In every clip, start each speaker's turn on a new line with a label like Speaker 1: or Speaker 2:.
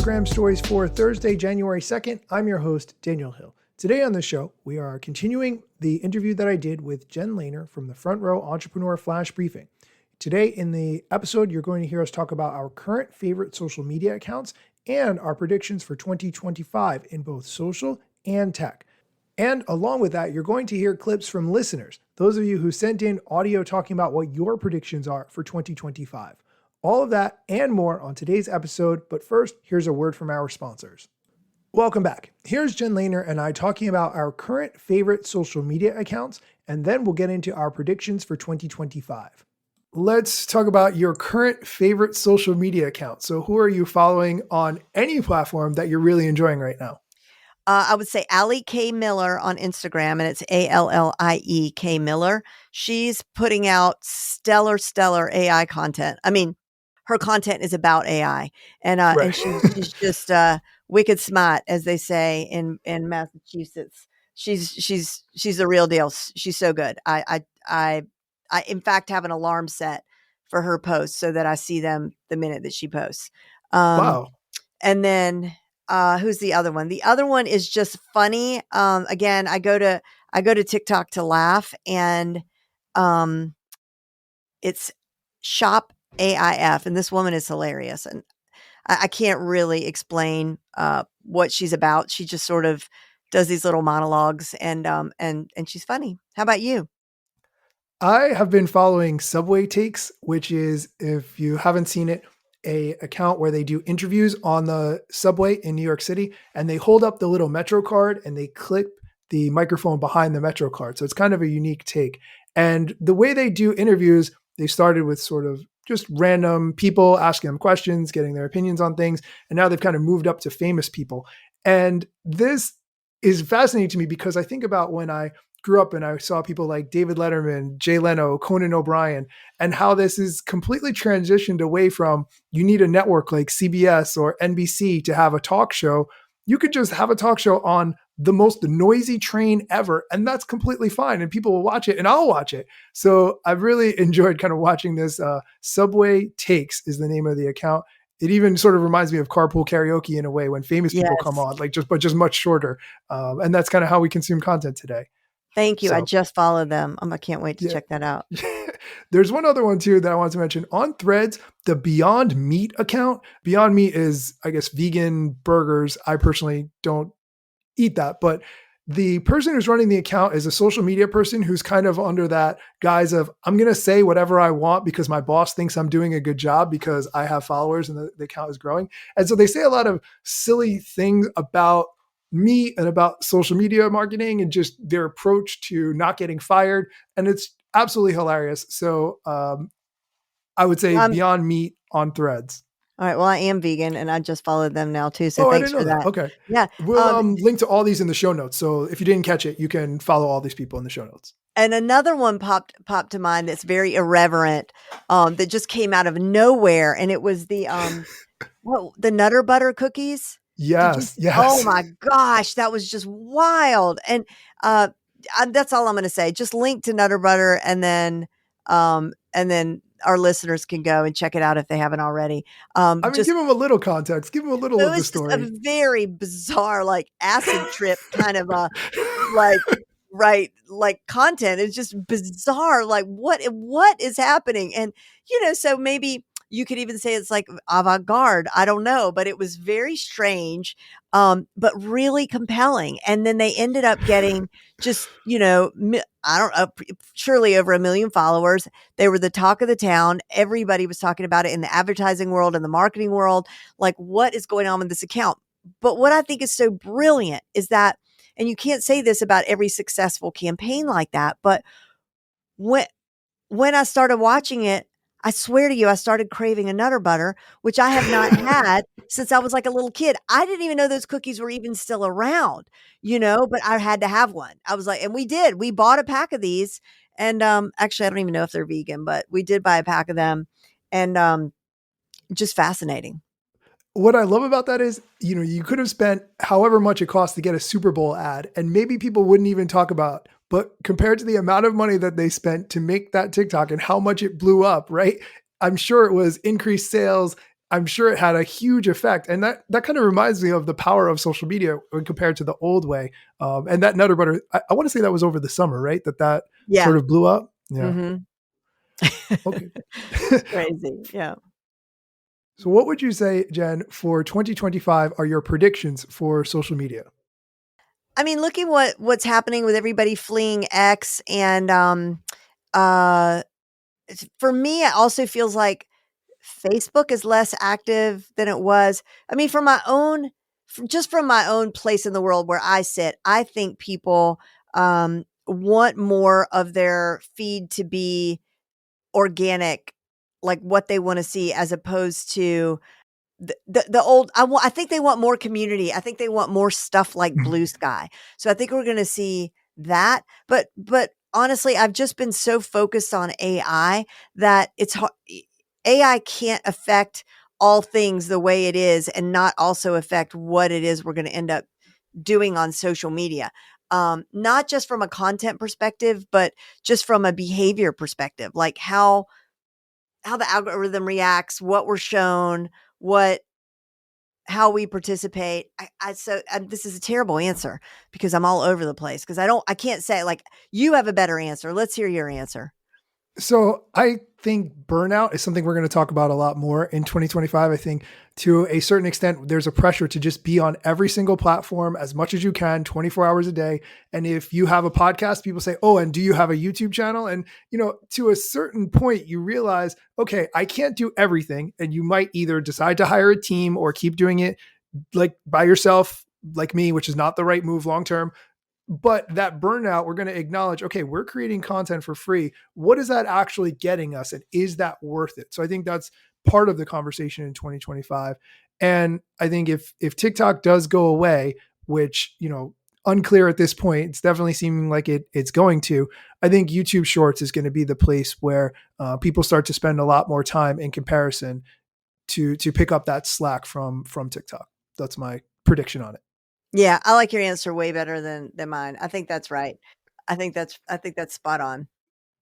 Speaker 1: Instagram stories for Thursday, January 2nd. I'm your host, Daniel Hill. Today on the show, we are continuing the interview that I did with Jen Lehner from the Front Row Entrepreneur Flash Briefing. Today in the episode, you're going to hear us talk about our current favorite social media accounts and our predictions for 2025 in both social and tech. And along with that, you're going to hear clips from listeners, those of you who sent in audio talking about what your predictions are for 2025. All of that and more on today's episode, but first, here's a word from our sponsors. Welcome back. Here's Jen Lehner and I talking about our current favorite social media accounts, and then we'll get into our predictions for 2025. Let's talk about your current favorite social media account. So who are you following on any platform that you're really enjoying right now?
Speaker 2: I would say Allie K. Miller on Instagram, and it's Allie K. Miller. She's putting out stellar AI content. I mean, her content is about AI, and
Speaker 1: Right.
Speaker 2: and she's just wicked smart, as they say in Massachusetts. She's the real deal. She's so good. I in fact have an alarm set for her posts so that I see them the minute that she posts.
Speaker 1: Wow.
Speaker 2: And then who's the other one? The other one is just funny. Again, I go to TikTok to laugh, and it's Shop AIF, and this woman is hilarious, and I can't really explain what she's about. She just sort of does these little monologues, and she's funny. How about you?
Speaker 1: I have been following Subway Takes, which is, if you haven't seen it, a account where they do interviews on the subway in New York City, and they hold up the little Metro card and they clip the microphone behind the Metro card. So it's kind of a unique take. And the way they do interviews, they started with sort of just random people asking them questions, getting their opinions on things. And now they've kind of moved up to famous people. And this is fascinating to me because I think about when I grew up and I saw people like David Letterman, Jay Leno, Conan O'Brien, and how this is completely transitioned away from you need a network like CBS or NBC to have a talk show. You could just have a talk show on the most noisy train ever, and that's completely fine. And people will watch it and I'll watch it. So I've really enjoyed kind of watching this. Subway Takes is the name of the account. It even sort of reminds me of Carpool Karaoke in a way when famous people come on, but just much shorter. And that's kind of how we consume content today.
Speaker 2: Thank you. So, I just followed them. I can't wait to check that out.
Speaker 1: There's one other one too that I want to mention on Threads, the Beyond Meat account. Beyond Meat is, I guess, vegan burgers. I personally don't eat that, but the person who's running the account is a social media person who's kind of under that guise of, I'm going to say whatever I want because my boss thinks I'm doing a good job because I have followers and the account is growing. And so they say a lot of silly things about me and about social media marketing and just their approach to not getting fired. And it's absolutely hilarious. So I would say Beyond Meat on Threads.
Speaker 2: All right. Well, I am vegan and I just followed them now too. So thanks for that.
Speaker 1: Okay.
Speaker 2: Yeah.
Speaker 1: We'll link to all these in the show notes. So if you didn't catch it, you can follow all these people in the show notes.
Speaker 2: And another one popped to mind that's very irreverent, that just came out of nowhere. And it was the the Nutter Butter cookies.
Speaker 1: Yes.
Speaker 2: Oh my gosh, that was just wild. And that's all I'm going to say. Just link to Nutter Butter, and then our listeners can go and check it out if they haven't already.
Speaker 1: Give them a little context. Give them a little of the story.
Speaker 2: It was a very bizarre, like acid trip kind of like content. It's just bizarre. Like what is happening? And so maybe you could even say it's like avant-garde. I don't know, but it was very strange, but really compelling. And then they ended up getting just, I don't know, surely over 1 million followers. They were the talk of the town. Everybody was talking about it in the advertising world and the marketing world. Like, what is going on with this account? But what I think is so brilliant is that, and you can't say this about every successful campaign like that, but when I started watching it, I swear to you, I started craving a Nutter Butter, which I have not had since I was like a little kid. I didn't even know those cookies were even still around, but I had to have one. I was like, and we bought a pack of these, and actually, I don't even know if they're vegan, but we did buy a pack of them, and just fascinating.
Speaker 1: What I love about that is, you could have spent however much it costs to get a Super Bowl ad, and maybe people wouldn't even talk about, but compared to the amount of money that they spent to make that TikTok and how much it blew up, right? I'm sure it was increased sales, I'm sure it had a huge effect. And that kind of reminds me of the power of social media when compared to the old way. And that Nutter Butter, I want to say that was over the summer, right? That
Speaker 2: Yeah.
Speaker 1: sort of blew up. Yeah.
Speaker 2: Mhm.
Speaker 1: Okay.
Speaker 2: It's crazy. Yeah.
Speaker 1: So what would you say, Jen, for 2025 are your predictions for social media?
Speaker 2: I mean, looking what's happening with everybody fleeing X and, uh, for me, it also feels like Facebook is less active than it was. I mean, just from my own place in the world where I sit, I think people, want more of their feed to be organic, like what they wanna see as opposed to the old I think they want more community. I think they want more stuff like
Speaker 1: Mhm.
Speaker 2: Blue Sky. So I think we're gonna see that, but honestly, I've just been so focused on AI that AI can't affect all things the way it is and not also affect what it is we're gonna end up doing on social media. Not just from a content perspective, but just from a behavior perspective, like how the algorithm reacts, what we're shown, what how we participate. This is a terrible answer because I'm all over the place because I can't say like you have a better answer. Let's hear your answer.
Speaker 1: So I think burnout is something we're going to talk about a lot more in 2025. I think to a certain extent, there's a pressure to just be on every single platform as much as you can, 24 hours a day. And if you have a podcast, people say, "Oh, and do you have a YouTube channel?" And, to a certain point, you realize, okay, I can't do everything. And you might either decide to hire a team or keep doing it like by yourself, like me, which is not the right move long term. But that burnout, we're going to acknowledge, okay, we're creating content for free. What is that actually getting us? And is that worth it? So I think that's part of the conversation in 2025. And I think if TikTok does go away, which, unclear at this point, it's definitely seeming like it's going to, I think YouTube Shorts is going to be the place where people start to spend a lot more time in comparison to pick up that slack from TikTok. That's my prediction on it.
Speaker 2: Yeah, I like your answer way better than mine. I think that's right. I think that's spot on.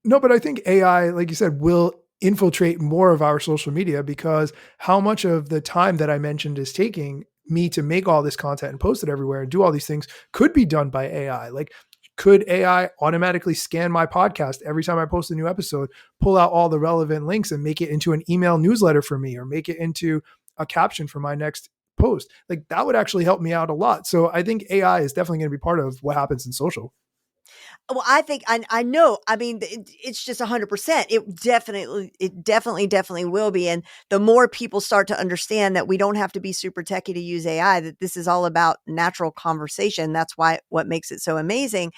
Speaker 1: No, but I think AI, like you said, will infiltrate more of our social media because how much of the time that I mentioned is taking me to make all this content and post it everywhere and do all these things could be done by AI. Like, could AI automatically scan my podcast every time I post a new episode, pull out all the relevant links and make it into an email newsletter for me or make it into a caption for my next post? Like, that would actually help me out a lot. So I think AI is definitely going to be part of what happens in social.
Speaker 2: Well, I think I know. I mean, it's just 100%. It definitely will be. And the more people start to understand that we don't have to be super techie to use AI, that this is all about natural conversation. That's why what makes it so amazing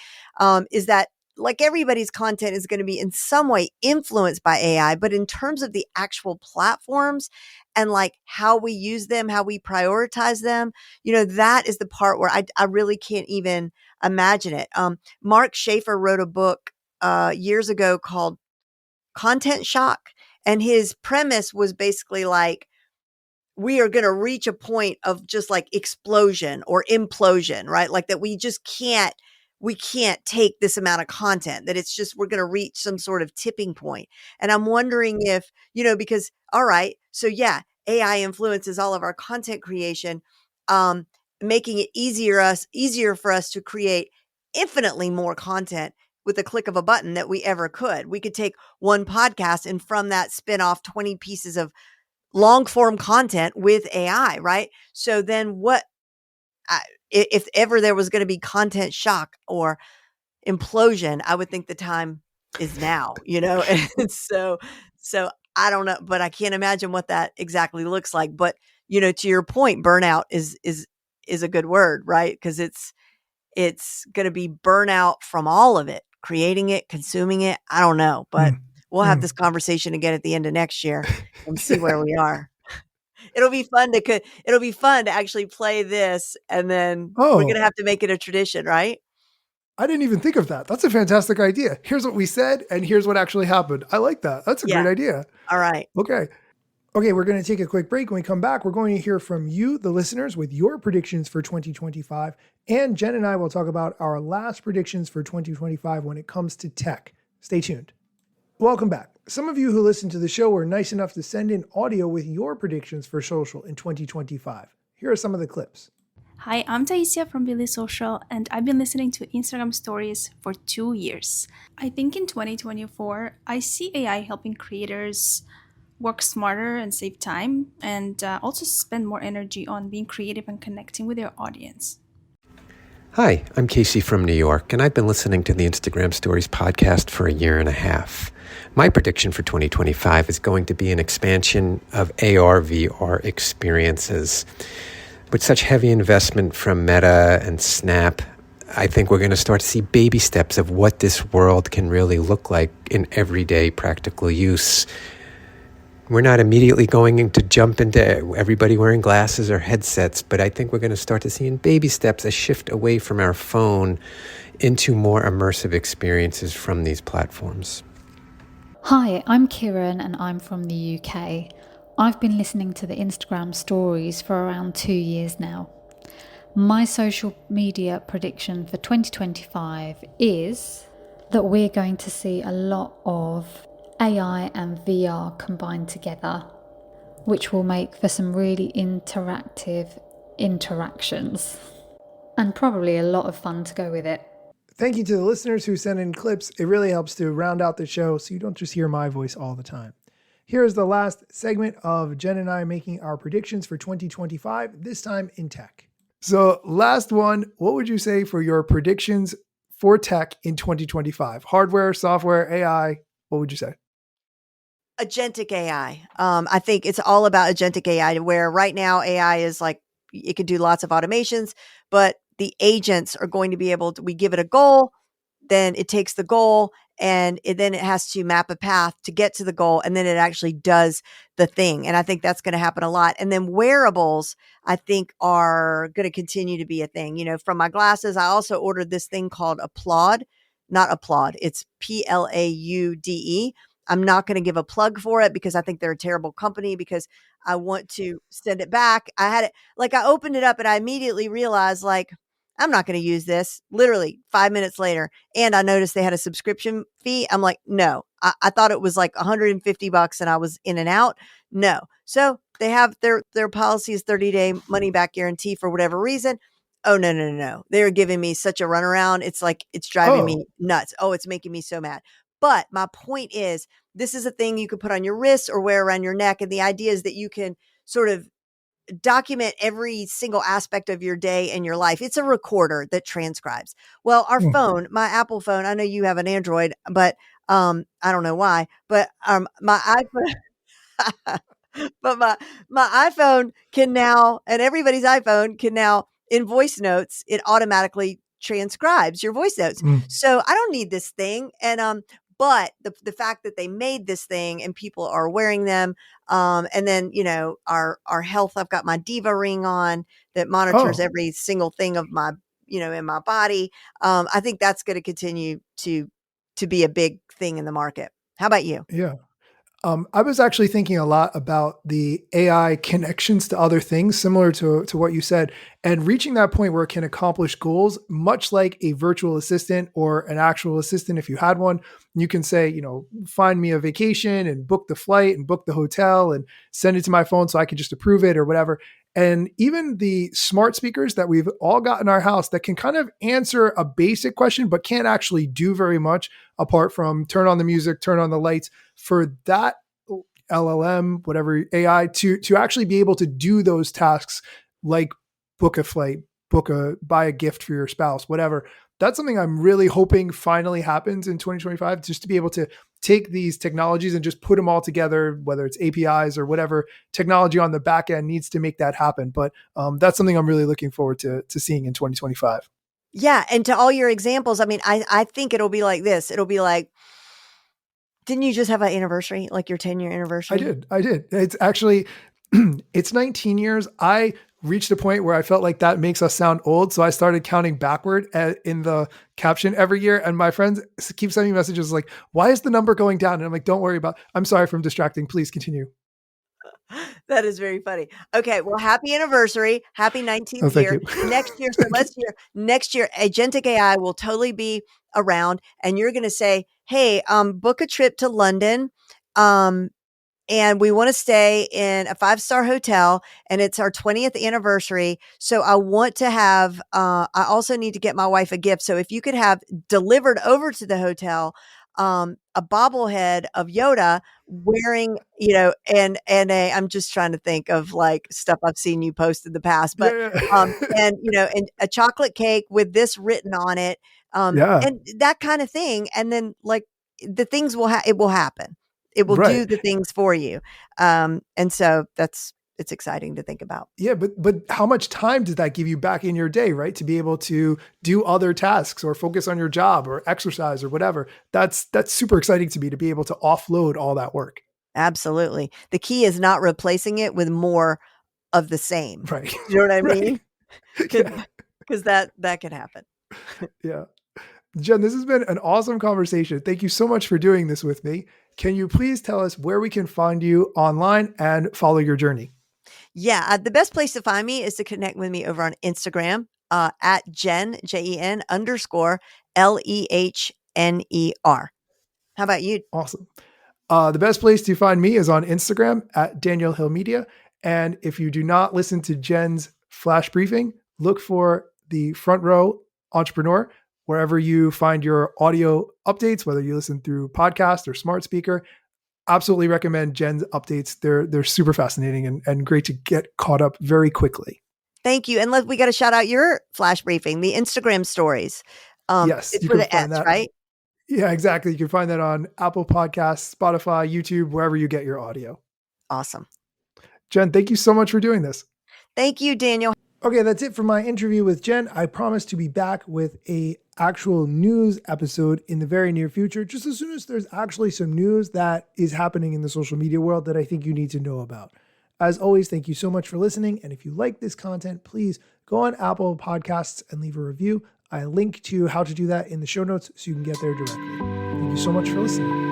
Speaker 2: is that like everybody's content is going to be in some way influenced by AI, but in terms of the actual platforms and like how we use them, how we prioritize them, that is the part where I really can't even imagine it. Mark Schaefer wrote a book years ago called Content Shock. And his premise was basically like, we are going to reach a point of just like explosion or implosion, right? Like that we can't take this amount of content, that it's just, we're going to reach some sort of tipping point. And I'm wondering if, because, all right, so yeah, AI influences all of our content creation, um, making it easier for us to create infinitely more content with a click of a button that we ever could. We could take one podcast and from that spin off 20 pieces of long form content with AI, right? So then if ever there was going to be content shock or implosion, I would think the time is now, And so I don't know, but I can't imagine what that exactly looks like. But, to your point, burnout is a good word, right? Because it's going to be burnout from all of it, creating it, consuming it. I don't know, but
Speaker 1: Mm,
Speaker 2: we'll have
Speaker 1: mm.
Speaker 2: this conversation again at the end of next year and see where we are. It'll be fun to actually play this, and then we're gonna
Speaker 1: Oh,
Speaker 2: have to make it a tradition, right?
Speaker 1: I didn't even think of that. That's a fantastic idea. Here's what we said, and here's what actually happened. I like that. That's a great
Speaker 2: Yeah.
Speaker 1: idea.
Speaker 2: All right.
Speaker 1: Okay. Okay, we're going to take a quick break. When we come back, we're going to hear from you, the listeners, with your predictions for 2025. And Jen and I will talk about our last predictions for 2025 when it comes to tech. Stay tuned. Welcome back. Some of you who listen to the show were nice enough to send in audio with your predictions for social in 2025. Here are some of the clips.
Speaker 3: Hi, I'm Taisia from Billy Social, and I've been listening to Instagram stories for 2 years. I think in 2024, I see AI helping creators work smarter and save time, and also spend more energy on being creative and connecting with their audience.
Speaker 4: Hi, I'm Casey from New York, and I've been listening to the Instagram Stories podcast for a year and a half. My prediction for 2025 is going to be an expansion of AR, VR experiences. With such heavy investment from Meta and Snap, I think we're going to start to see baby steps of what this world can really look like in everyday practical use. We're not immediately going to jump into everybody wearing glasses or headsets, but I think we're going to start to see in baby steps a shift away from our phone into more immersive experiences from these platforms.
Speaker 5: Hi, I'm Kieran and I'm from the UK. I've been listening to the Instagram stories for around 2 years now. My social media prediction for 2025 is that we're going to see a lot of AI and VR combined together, which will make for some really interactive interactions and probably a lot of fun to go with it.
Speaker 1: Thank you to the listeners who sent in clips. It really helps to round out the show so you don't just hear my voice all the time. Here is the last segment of Jen and I making our predictions for 2025, this time in tech. So last one, what would you say for your predictions for tech in 2025? Hardware, software, AI, what would you say?
Speaker 2: Agentic AI. I think it's all about agentic AI, where right now AI is like, it can do lots of automations, but the agents are going to be able to, we give it a goal, then it takes the goal and then it has to map a path to get to the goal. And then it actually does the thing. And I think that's going to happen a lot. And then wearables, I think, are going to continue to be a thing. You know, from my glasses, I also ordered this thing called Applaud, not Applaud. It's Plaude. I'm not going to give a plug for it because I think they're a terrible company, because I want to send it back. I had it, like, I opened it up and I immediately realized, like, I'm not going to use this, literally 5 minutes later. And I noticed they had a subscription fee. I'm like, no, I thought it was like $150 and I was in and out. No. So they have their policy is 30-day money back guarantee for whatever reason. Oh, no, no, no, no. They're giving me such a runaround. It's like, it's driving me nuts. Oh, it's making me so mad. But my point is, this is a thing you could put on your wrist or wear around your neck. And the idea is that you can sort of document every single aspect of your day and your life. It's a recorder that transcribes. Well, our phone, my Apple phone, I know you have an Android, but I don't know why, but my iPhone but my iPhone can now, and everybody's iPhone can now, in voice notes, it automatically transcribes your voice notes. So I don't need this thing. And but the fact that they made this thing and people are wearing them, and then, you know, our health, I've got my Diva ring on that monitors every single thing of my, you know, in my body. I think that's going to continue to be a big thing in the market. How about you?
Speaker 1: Yeah. I was actually thinking a lot about the AI connections to other things, similar to what you said, and reaching that point where it can accomplish goals, much like a virtual assistant or an actual assistant. If you had one, you can say, you know, find me a vacation and book the flight and book the hotel and send it to my phone so I can just approve it or whatever. And even the smart speakers that we've all got in our house that can kind of answer a basic question, but can't actually do very much apart from turn on the music, turn on the lights, for that LLM, whatever AI, to actually be able to do those tasks, like book a flight, buy a gift for your spouse, whatever. That's something I'm really hoping finally happens in 2025, just to be able to take these technologies and just put them all together, whether it's APIs or whatever technology on the back end needs to make that happen. But that's something I'm really looking forward to seeing in 2025.
Speaker 2: Yeah. And to all your examples, I mean, I think it'll be like this. It'll be like, didn't you just have an anniversary, like your 10-year anniversary?
Speaker 1: I did. It's actually, it's 19 years. I reached a point where I felt like that makes us sound old. So I started counting backward in the caption every year. And my friends keep sending me messages like, why is the number going down? And I'm like, don't worry I'm sorry if I'm distracting. Please continue.
Speaker 2: That is very funny. Okay, well, happy anniversary. Happy 19th
Speaker 1: Oh, thank
Speaker 2: year.
Speaker 1: you.
Speaker 2: Next year, so next year, Agentic AI will totally be around, and you're gonna say, "Hey, book a trip to London. And we want to stay in a 5-star hotel, and it's our 20th anniversary. So I want to have, I also need to get my wife a gift. So if you could have delivered over to the hotel, a bobblehead of Yoda wearing, I'm just trying to think of like stuff I've seen you post in the past, but,
Speaker 1: Yeah, yeah.
Speaker 2: and a chocolate cake with this written on it,
Speaker 1: Yeah,
Speaker 2: and that kind of thing. And then like the things it will happen. It will do
Speaker 1: right.
Speaker 2: the things for you. And so it's exciting to think about.
Speaker 1: Yeah, but how much time does that give you back in your day, right? To be able to do other tasks or focus on your job or exercise or whatever. That's super exciting to me to be able to offload all that work.
Speaker 2: Absolutely. The key is not replacing it with more of the same.
Speaker 1: Right.
Speaker 2: You know what I
Speaker 1: Right.
Speaker 2: mean?
Speaker 1: Yeah.
Speaker 2: Because that can happen.
Speaker 1: Yeah. Jen, this has been an awesome conversation. Thank you so much for doing this with me. Can you please tell us where we can find you online and follow your journey?
Speaker 2: Yeah, the best place to find me is to connect with me over on Instagram at Jen, Jen _ LEHNER. How about you?
Speaker 1: Awesome. The best place to find me is on Instagram at Daniel Hill Media. And if you do not listen to Jen's flash briefing, look for the Front Row Entrepreneur wherever you find your audio updates, whether you listen through podcast or smart speaker. Absolutely recommend Jen's updates. They're super fascinating and great to get caught up very quickly.
Speaker 2: Thank you. And we got to shout out your flash briefing, the Instagram stories.
Speaker 1: Yes,
Speaker 2: It's
Speaker 1: you
Speaker 2: for
Speaker 1: can
Speaker 2: the
Speaker 1: find
Speaker 2: S,
Speaker 1: that.
Speaker 2: right?
Speaker 1: Yeah, exactly. You can find that on Apple Podcasts, Spotify, YouTube, wherever you get your audio.
Speaker 2: Awesome.
Speaker 1: Jen, thank you so much for doing this.
Speaker 2: Thank you, Daniel.
Speaker 1: Okay, that's it for my interview with Jen. I promise to be back with a actual news episode in the very near future, just as soon as there's actually some news that is happening in the social media world that I think you need to know about. As always, thank you so much for listening. And if you like this content, please go on Apple Podcasts and leave a review. I link to how to do that in the show notes so you can get there directly. Thank you so much for listening.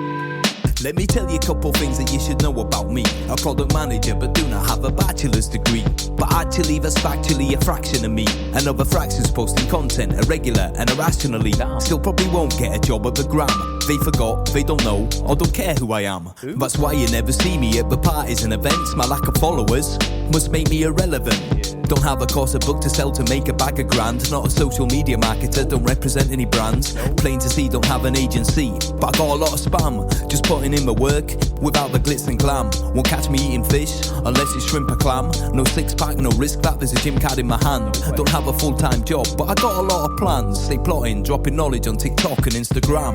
Speaker 6: Let me tell you a couple things that you should know about me. A product manager, but do not have a bachelor's degree. But actually, that's factually a fraction of me. Another fraction's posting content irregular and irrationally. Still probably won't get a job at the Gram. They forgot, they don't know, or don't care who I am. That's why you never see me at the parties and events. My lack of followers must make me irrelevant. Don't have a course, a book to sell to make a bag of grand. Not a social media marketer, don't represent any brands. Plain to see, don't have an agency, but I got a lot of spam. Just putting in my work, without the glitz and glam. Won't catch me eating fish, unless it's shrimp or clam. No 6-pack, no risk that, there's a gym card in my hand. Don't have a full-time job, but I got a lot of plans. Stay plotting, dropping knowledge on TikTok and Instagram.